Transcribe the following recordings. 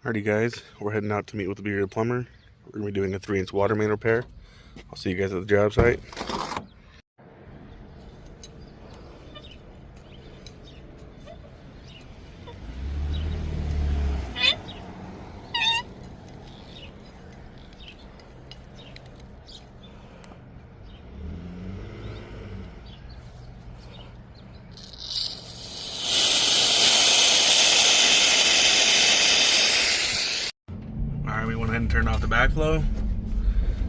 Alrighty guys, we're heading out to meet with the plumber. We're going to be doing a 3-inch water main repair. I'll see you guys at the job site. Alright, we went ahead and turned off the backflow.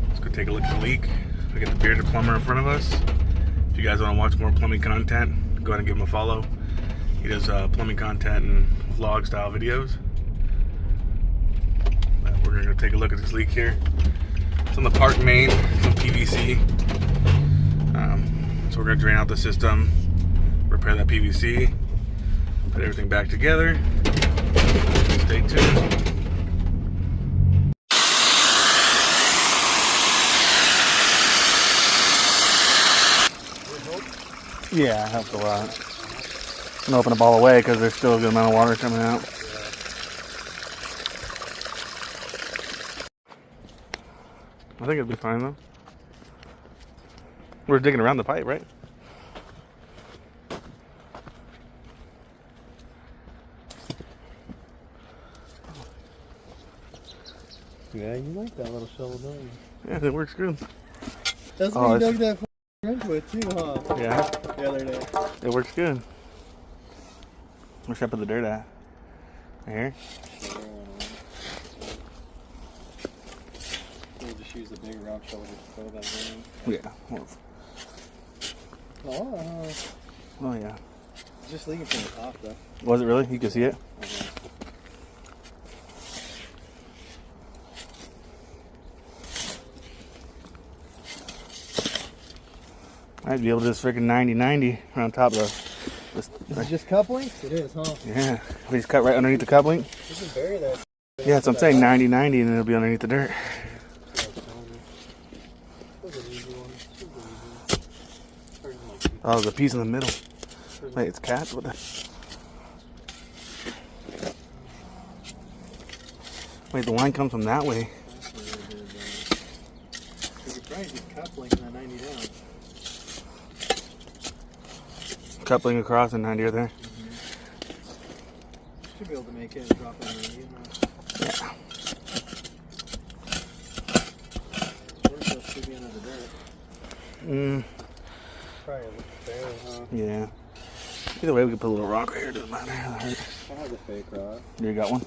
Let's go take a look at the leak. We got the bearded plumber in front of us. If you guys want to watch more plumbing content, go ahead and give him a follow. He does plumbing content and vlog style videos. But we're going to go take a look at this leak here. It's on the park main, some PVC. So we're going to drain out the system, repair that PVC, put everything back together. Stay tuned. Yeah, it helps a lot. I'm gonna open the ball away because there's still a good amount of water coming out. I think it'll be fine though. We're digging around the pipe, right? Yeah, you like that little shovel, don't you? Yeah, it works good. That's what you dug that into it too, huh? Yeah. The other day. It works good. Where should I put the dirt at? Right here? We'll just use the big round shovel to throw that in. Yeah. Oh yeah. It's just leaking from the top though. Was it really? You can see it? I'd be able to just freaking 90-90 around top of Is it just cup links? It is, huh? Yeah. We just cut right underneath the cup link. You can bury that. Yeah, so I'm saying 90-90 and it'll be underneath the dirt. Oh, there's a piece in the middle. Wait, it's cats? What the? Wait, the line comes from that way. You could probably just cup link that 90 down. Coupling across and 90 right there. Should be able to make it and drop it 90. Yeah. Where's those should be under the dirt? Probably fair, huh? Yeah. Either way, we can put a little rock right here. Doesn't matter. I have the fake rock. You got one?